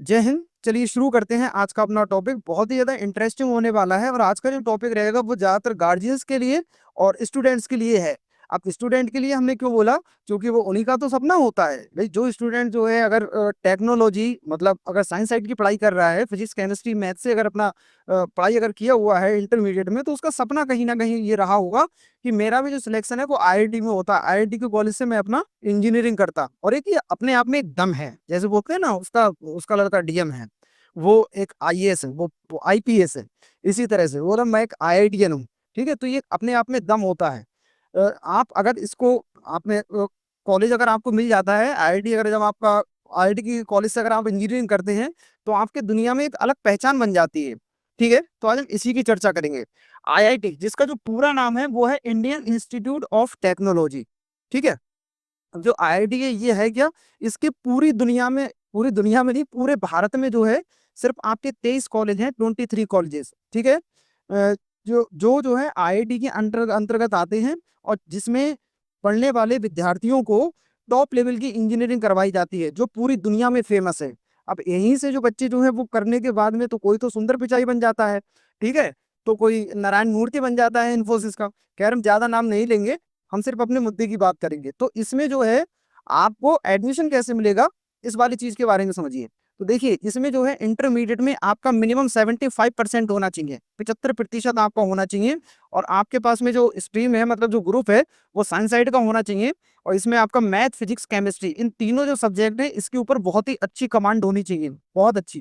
जय हिंद। चलिए शुरू करते हैं आज का अपना टॉपिक। बहुत ही ज़्यादा इंटरेस्टिंग होने वाला है और आज का जो टॉपिक रहेगा वो ज़्यादातर गार्जियंस के लिए और स्टूडेंट्स के लिए है। अब स्टूडेंट के लिए हमने क्यों बोला? क्योंकि वो उन्हीं का तो सपना होता है भाई। जो स्टूडेंट जो है अगर टेक्नोलॉजी मतलब अगर साइंस साइड की पढ़ाई कर रहा है, फिजिक्स केमिस्ट्री मैथ से अगर अपना पढ़ाई अगर किया हुआ है इंटरमीडिएट में, तो उसका सपना कहीं ना कहीं ये रहा होगा कि मेरा भी जो सिलेक्शन है वो आईआईटी में होता, आईआईटी के कॉलेज से मैं अपना इंजीनियरिंग करता। और एक ये अपने आप में एक दम है, जैसे बोलते हैं ना, उसका उसका लड़का डीएम है, वो एक आईएएस है, वो आईपीएस है। इसी तरह से वो ना, मैं एक आईआईटीएन हूँ। ठीक है, तो ये अपने आप में दम होता है। आप अगर इसको आपने कॉलेज अगर आपको मिल जाता है आईआईटी, अगर जब आपका आईआईटी की कॉलेज से अगर आप इंजीनियरिंग करते हैं तो आपके दुनिया में एक अलग पहचान बन जाती है। ठीक है, तो आज हम इसी की चर्चा करेंगे। आईआईटी, जिसका जो पूरा नाम है वो है इंडियन इंस्टीट्यूट ऑफ टेक्नोलॉजी। ठीक है, अब जो आईआईटी है ये है क्या? इसके पूरी दुनिया में नहीं, पूरे भारत में जो है सिर्फ आपके 23 कॉलेज हैं, 23 कॉलेजेस। ठीक है, जो है आईआईटी के अंतर्गत आते हैं और जिसमें पढ़ने वाले विद्यार्थियों को टॉप लेवल की इंजीनियरिंग करवाई जाती है, जो पूरी दुनिया में फेमस है। अब यहीं से जो बच्चे जो है वो करने के बाद में तो कोई तो सुंदर पिचाई बन जाता है। ठीक है, तो कोई नारायण मूर्ति बन जाता है इन्फोसिस का। खैर, हम ज्यादा नाम नहीं लेंगे, हम सिर्फ अपने मुद्दे की बात करेंगे। तो इसमें जो है आपको एडमिशन कैसे मिलेगा, इस वाली चीज के बारे में समझिए। तो देखिए, इसमें जो है इंटरमीडिएट में आपका मिनिमम 75% होना चाहिए, 75% आपका होना चाहिए। और आपके पास में जो स्ट्रीम है, मतलब जो ग्रुप है, वो साइंस साइड का होना चाहिए। और इसमें आपका मैथ, फिजिक्स, केमिस्ट्री, इन तीनों जो सब्जेक्ट है इसके ऊपर बहुत ही अच्छी कमांड होनी चाहिए, बहुत अच्छी।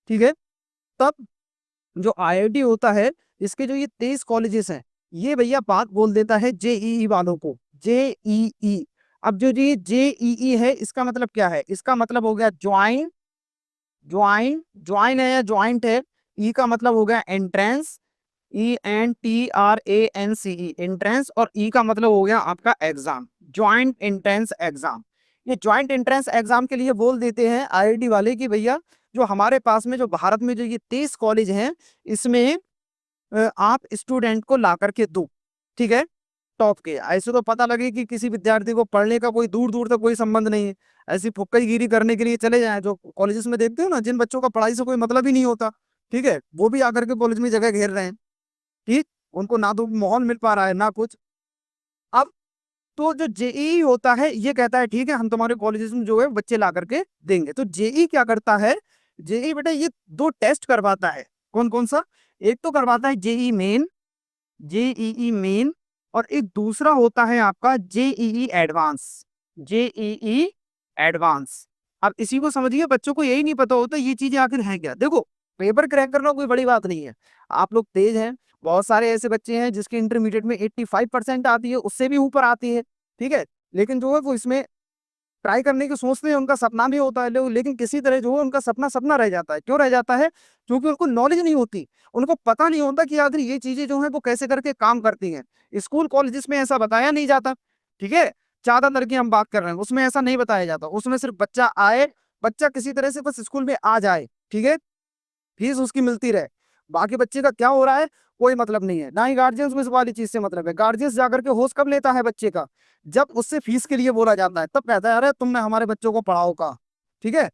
ठीक है, तब जो आईआईटी होता है, इसके जो ये 23 कॉलेजेस हैं, ये भैया बात बोल देता है जेईई वालों को। जेईई, अब जो ये जेईई है, इसका मतलब क्या है? इसका मतलब हो गया ज्वाइन, ज्वाइन है या ज्वाइंट है। ई का मतलब हो गया एंट्रेंस, ENTRANCE, एंट्रेंस। और ई का मतलब हो गया आपका एग्जाम, ज्वाइंट एंट्रेंस एग्जाम। ये ज्वाइंट एंट्रेंस एग्जाम के लिए बोल देते हैं आईआईटी वाले कि भैया, जो हमारे पास में जो भारत में जो ये 23 कॉलेज हैं, इसमें आप स्टूडेंट को ला करके दो। ठीक है, टॉप के। ऐसे तो पता लगे कि किसी विद्यार्थी को पढ़ने का कोई दूर दूर तक कोई संबंध नहीं है, ऐसी फुक्काईगिरी करने के लिए चले जाएं। जो कॉलेजेस में देखते हो ना, जिन बच्चों का पढ़ाई से कोई मतलब ही नहीं होता, ठीक है, वो भी आकर के कॉलेज में जगह घेर रहे हैं। ठीक, उनको ना तो माहौल मिल पा रहा है ना कुछ। अब तो जो जेई होता है ये कहता है ठीक है, हम तुम्हारे कॉलेजेस में जो है बच्चे ला करके देंगे। तो जेई क्या करता है? जेई बेटा ये दो टेस्ट करवाता है। कौन कौन सा? एक तो करवाता है जेई मेन, जेईई मेन। और एक दूसरा होता है आपका जेईई एडवांस, जेईई एडवांस। अब इसी को समझिए, बच्चों को यही नहीं पता होता ये चीजें आखिर है क्या। देखो, पेपर क्रैक करना कोई बड़ी बात नहीं है, आप लोग तेज हैं। बहुत सारे ऐसे बच्चे हैं जिसके इंटरमीडिएट में 85% आती है, उससे भी ऊपर आती है। ठीक है, लेकिन जो है वो इसमें ट्राई करने की सोचते हैं, उनका सपना भी होता है लेकिन किसी तरह जो है उनका सपना सपना रह जाता है। क्यों रह जाता है? क्योंकि उनको नॉलेज नहीं होती, उनको पता नहीं होता कि आखिर ये चीजें जो है वो कैसे करके काम करती हैं। स्कूल कॉलेजेस में ऐसा बताया नहीं जाता। ठीक है, ज्यादातर की हम बात कर रहे हैं, उसमें ऐसा नहीं बताया जाता। उसमें सिर्फ बच्चा आए, बच्चा किसी तरह से बस स्कूल में आ जाए, ठीक है, फीस उसकी मिलती रहे, बाकी बच्चे का क्या हो रहा है कोई मतलब नहीं है। ना ही गार्जियंस को इस वाली चीज से मतलब है। गार्जियंस जाकर के होश कब लेता है बच्चे का? जब उससे फीस के लिए बोला जाता है, तब कहता है अरे तुमने हमारे बच्चों को पढ़ाओ का। ठीक है,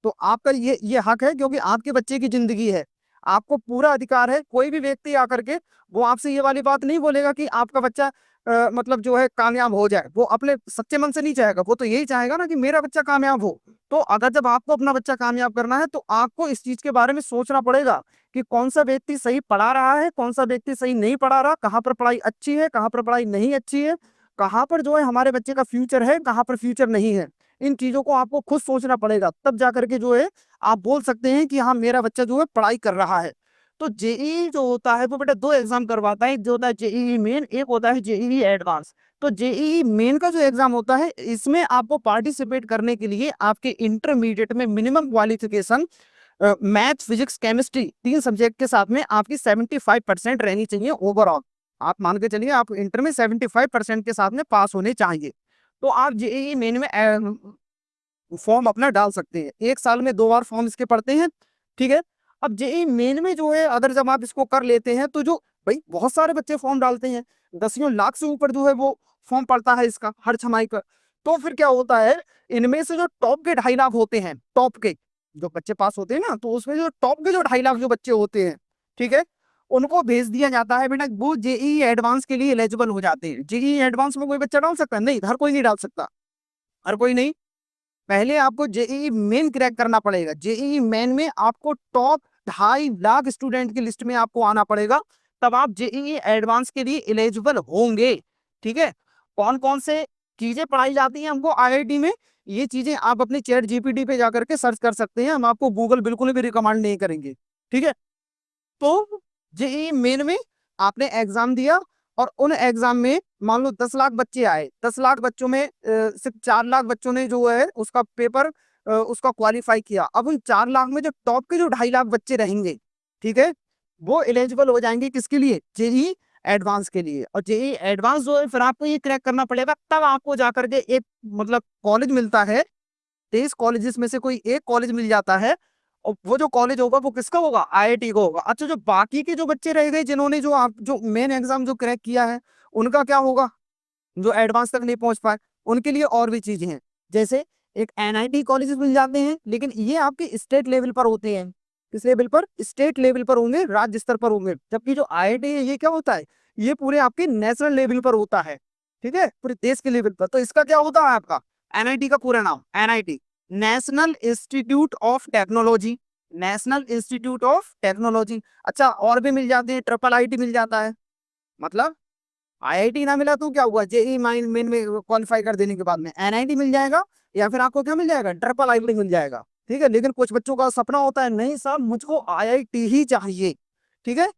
तो आपका ये हक है, क्योंकि आपके बच्चे की जिंदगी है, आपको पूरा अधिकार है। कोई भी व्यक्ति आकर के वो आपसे ये वाली बात नहीं बोलेगा कि आपका बच्चा मतलब जो है कामयाब हो जाए। वो अपने सच्चे मन से नहीं चाहेगा, वो तो यही चाहेगा ना कि मेरा बच्चा कामयाब हो। तो अगर जब आपको अपना बच्चा कामयाब करना है, तो आपको इस चीज के बारे में सोचना पड़ेगा कि कौन सा व्यक्ति सही पढ़ा रहा है, कौन सा व्यक्ति सही नहीं पढ़ा रहा, कहाँ पर पढ़ाई अच्छी है, कहाँ पर पढ़ाई नहीं अच्छी है, कहाँ पर जो है हमारे बच्चे का फ्यूचर है, कहाँ पर फ्यूचर नहीं है। इन चीजों को आपको खुद सोचना पड़ेगा, तब जाकर के जो है आप बोल सकते हैं कि हाँ मेरा बच्चा जो है पढ़ाई कर रहा है। तो जेई जो होता है वो बेटा दो एग्जाम करवाता है, एक जो होता है जेई मेन, एक होता है जेई एडवांस। तो जेई मेन का जो एग्जाम होता है, इसमें आपको पार्टिसिपेट करने के लिए आपके इंटरमीडिएट में minimum qualification math, physics, chemistry, तीन सब्जेक्ट के साथ में आपकी 75% रहनी चाहिए ओवरऑल। आप मान के चलिए आप इंटर में 75% के साथ में पास होने चाहिए, तो आप जेई मेन में फॉर्म अपना डाल सकते हैं। एक साल में 2 बार फॉर्म इसके पड़ते हैं। ठीक है, अब जेई मेन में जो है अगर जब आप इसको कर लेते हैं, तो जो भाई बहुत सारे बच्चे फॉर्म डालते हैं, दसियों लाख से ऊपर जो है वो फॉर्म पड़ता है इसका हर छमाही का। तो फिर क्या होता है, इनमें से जो टॉप के 2.5 लाख होते हैं, टॉप के जो बच्चे पास होते हैं ना, तो उसमें जो टॉप के जो 2.5 लाख जो बच्चे होते हैं, ठीक है, उनको भेज दिया जाता है बेटा, वो जेईई एडवांस के लिए एलिजिबल हो जाते हैं। जेईई एडवांस में कोई बच्चा डाल सकता है? नहीं, हर कोई नहीं डाल सकता, हर कोई नहीं। पहले आपको जेईई मेन क्रैक करना पड़ेगा। जेईई मेन में आपको टॉप 2.5 लाख स्टूडेंट की लिस्ट में आपको आना पड़ेगा, तब आप जेईई एडवांस के लिए एलिजिबल होंगे। ठीक है, कौन कौन से चीजें पढ़ाई जाती हैं हमको आईआईटी में, ये चीजें आप अपने चैट जीपीटी पे जाकर के सर्च कर सकते हैं, हम आपको गूगल बिल्कुल भी रिकमेंड नहीं करेंगे। ठीक है, तो जेईई मेन में आपने एग्जाम दिया, और उन एग्जाम में मान लो 10 लाख बच्चे आए, 10 लाख बच्चों में सिर्फ 4 लाख बच्चों ने जो है उसका पेपर उसका क्वालिफाई किया। अब उन 4 लाख में जो टॉप के जो 2.5 लाख बच्चे रहेंगे, ठीक है, वो एलिजिबल हो जाएंगे किसके लिए? जेईई एडवांस के लिए। और जेईई एडवांस जो है फिर आपको ये क्रैक करना पड़ेगा, तब आपको जाकर के एक मतलब कॉलेज मिलता है। 23 कॉलेजेस में से कोई एक कॉलेज मिल जाता है, और वो जो कॉलेज होगा वो किसका होगा? आईआईटी का होगा। अच्छा, जो बाकी के जो बच्चे रह गए जिन्होंने जो आप जो मेन एग्जाम जो क्रैक किया है, उनका क्या होगा? जो एडवांस तक नहीं पहुंच पाए, उनके लिए और भी चीजें हैं। जैसे एक एनआईटी कॉलेजेस मिल जाते हैं, लेकिन ये आपके स्टेट लेवल पर होते हैं। किस लेवल पर? स्टेट लेवल पर होंगे, राज्य स्तर पर होंगे। जबकि जो आईआईटी है ये क्या होता है? ये पूरे आपके नेशनल लेवल पर होता है। ठीक है, पूरे देश के लेवल पर। तो इसका क्या होता है आपका? एनआईटी का पूरा नाम NIT, national institute of technology, national institute of technology. अच्छा, और भी मिल जाते हैं, ट्रिपल आईटी मिल जाता है। मतलब आईआईटी ना मिला तो क्या हुआ? जेई माइन मेन में क्वालिफाई कर देने के बाद में एनआईटी मिल जाएगा, या फिर आपको क्या मिल जाएगा? ट्रिपल आईटी मिल जाएगा। ठीक है, लेकिन कुछ बच्चों का सपना होता है, नहीं साहब मुझको आईआईटी ही चाहिए। ठीक है,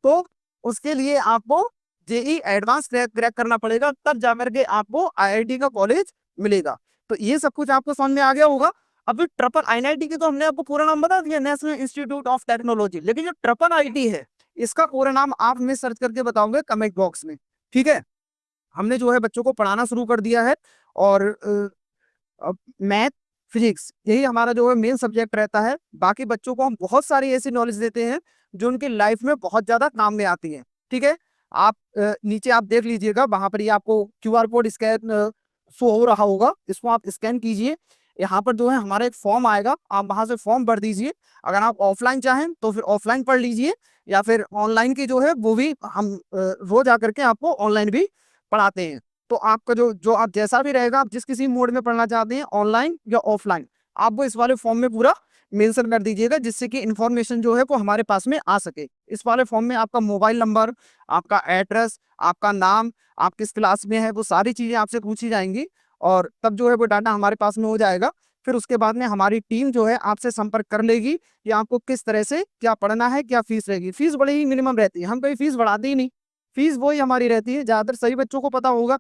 तो उसके लिए आपको जेई एडवांस क्रैक करना पड़ेगा, तब जाकर के आपको आईआईटी का कॉलेज मिलेगा। तो ये सब कुछ आपको समझ में आ गया होगा। अभी ट्रिपल आईआईटी की तो हमने आपको पूरा नाम बता दिया, नेशनल इंस्टीट्यूट ऑफ टेक्नोलॉजी, लेकिन जो ट्रिपल आईटी है इसका पूरा नाम आप हमें सर्च करके बताओगे कमेंट बॉक्स में। ठीक है, हमने जो है बच्चों को पढ़ाना शुरू कर दिया है, और अब मैथ, फिजिक्स यही हमारा जो है मेन सब्जेक्ट रहता है। बाकी बच्चों को हम बहुत सारी ऐसी नॉलेज देते हैं जो उनकी लाइफ में बहुत ज्यादा काम में आती है। ठीक है, आप नीचे आप देख लीजिएगा, वहां पर ये आपको क्यूआर कोड स्कैन शो हो रहा होगा, इसको आप स्कैन कीजिए। यहाँ पर जो है हमारा एक फॉर्म आएगा, आप वहां से फॉर्म भर दीजिए। अगर आप ऑफलाइन चाहें तो फिर ऑफलाइन पढ़ लीजिए, या फिर ऑनलाइन की जो है वो भी हम रोज आकर के आपको ऑनलाइन भी पढ़ाते हैं। तो आपका जो जो आप जैसा भी रहेगा, आप जिस किसी मोड में पढ़ना चाहते हैं, ऑनलाइन या ऑफलाइन, आप वो इस वाले फॉर्म में पूरा मेंशन कर दीजिएगा, जिससे कि इंफॉर्मेशन जो है वो हमारे पास में आ सके। इस वाले फॉर्म में आपका मोबाइल नंबर, आपका एड्रेस, आपका नाम, आप किस क्लास में है, वो सारी चीजें आपसे पूछी जाएंगी, और तब जो है वो डाटा हमारे पास में हो जाएगा। फिर उसके बाद में हमारी टीम जो है आपसे संपर्क कर लेगी कि आपको किस तरह से क्या पढ़ना है, क्या फीस रहेगी। फीस बड़ी ही मिनिमम रहती है, हम कहीं फीस बढ़ाते ही नहीं, फीस वही हमारी रहती है, ज्यादातर सही बच्चों को पता होगा।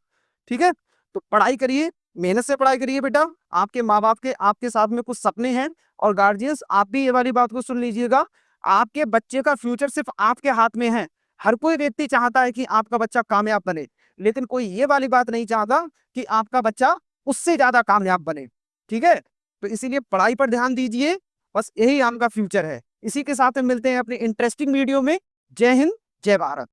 ठीक है, तो पढ़ाई करिए, मेहनत से पढ़ाई करिए बेटा। आपके माँ बाप के आपके साथ में कुछ सपने हैं, और गार्जियंस आप भी ये वाली बात को सुन लीजिएगा, आपके बच्चे का फ्यूचर सिर्फ आपके हाथ में है। हर कोई व्यक्ति चाहता है कि आपका बच्चा कामयाब बने, लेकिन कोई ये वाली बात नहीं चाहता कि आपका बच्चा उससे ज्यादा कामयाब बने। ठीक है, तो इसीलिए पढ़ाई पर ध्यान दीजिए, बस यही आपका फ्यूचर है। इसी के साथ में मिलते हैं अपने इंटरेस्टिंग वीडियो में। जय हिंद, जय भारत।